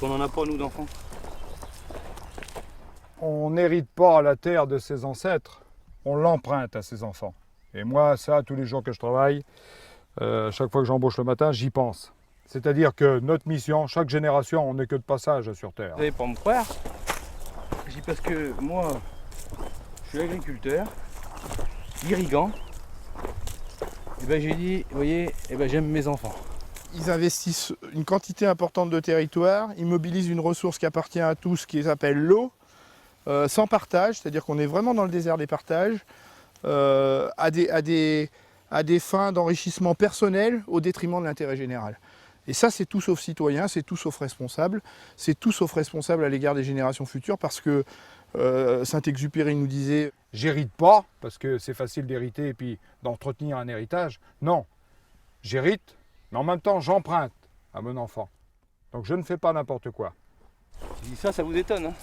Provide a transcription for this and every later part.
On n'en a pas, nous, d'enfants. On n'hérite pas la terre de ses ancêtres, on l'emprunte à ses enfants. Et moi, ça, tous les jours que je travaille, chaque fois que j'embauche le matin, j'y pense. C'est-à-dire que notre mission, chaque génération, on n'est que de passage sur Terre. Vous n'allez pas me croire. Je dis parce que moi, je suis agriculteur, irrigant. Et ben j'ai dit, vous voyez, j'aime mes enfants. Ils investissent une quantité importante de territoire, ils mobilisent une ressource qui appartient à tous, qui s'appelle l'eau, sans partage, c'est-à-dire qu'on est vraiment dans le désert des partages, à des fins d'enrichissement personnel au détriment de l'intérêt général. Et ça, c'est tout sauf citoyen, c'est tout sauf responsable, c'est tout sauf responsable à l'égard des générations futures, parce que Saint-Exupéry nous disait « J'hérite pas, parce que c'est facile d'hériter et puis d'entretenir un héritage. » Non, j'hérite, mais en même temps, j'emprunte à mon enfant. Donc je ne fais pas n'importe quoi. Je dis ça vous étonne, hein?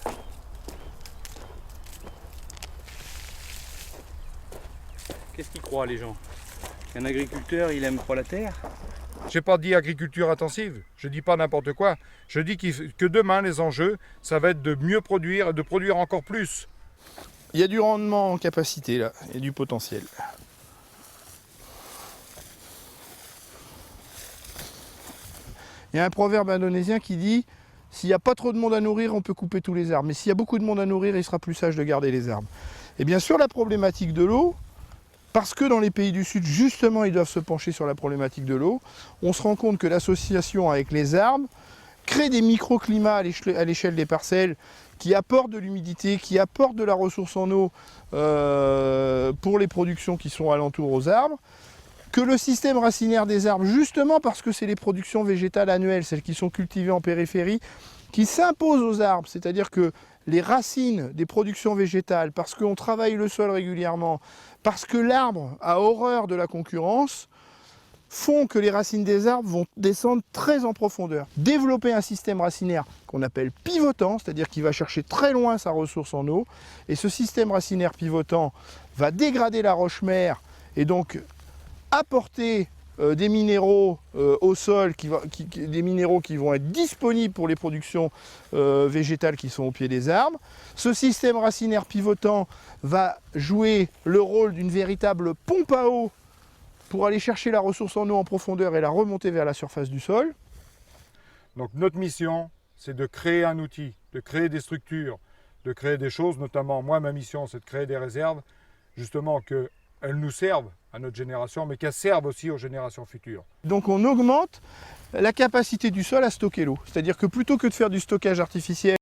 Qu'est-ce qu'ils croient, les gens? Qu'un agriculteur, il aime pas la terre? Je n'ai pas dit agriculture intensive, je ne dis pas n'importe quoi. Je dis que demain, les enjeux, ça va être de mieux produire et de produire encore plus. il y a du rendement en capacité là, et du potentiel. Il y a un proverbe indonésien qui dit « S'il n'y a pas trop de monde à nourrir, on peut couper tous les arbres. Mais s'il y a beaucoup de monde à nourrir, il sera plus sage de garder les arbres. » Et bien sûr, la problématique de l'eau, parce que dans les pays du Sud, justement, ils doivent se pencher sur la problématique de l'eau, on se rend compte que l'association avec les arbres crée des microclimats à l'échelle des parcelles qui apportent de l'humidité, qui apportent de la ressource en eau pour les productions qui sont alentour aux arbres, que le système racinaire des arbres, justement parce que c'est les productions végétales annuelles, celles qui sont cultivées en périphérie, qui s'imposent aux arbres, c'est-à-dire que les racines des productions végétales, parce qu'on travaille le sol régulièrement, parce que l'arbre a horreur de la concurrence, font que les racines des arbres vont descendre très en profondeur. Développer un système racinaire qu'on appelle pivotant, c'est-à-dire qu'il va chercher très loin sa ressource en eau, et ce système racinaire pivotant va dégrader la roche-mère et donc apporter des minéraux au sol, des minéraux qui vont être disponibles pour les productions végétales qui sont au pied des arbres. Ce système racinaire pivotant va jouer le rôle d'une véritable pompe à eau pour aller chercher la ressource en eau en profondeur et la remonter vers la surface du sol. Donc notre mission, c'est de créer un outil, de créer des structures, de créer des choses, notamment moi, ma mission, c'est de créer des réserves, justement qu'elles nous servent à notre génération, mais qu'elles servent aussi aux générations futures. Donc on augmente la capacité du sol à stocker l'eau. C'est-à-dire que plutôt que de faire du stockage artificiel,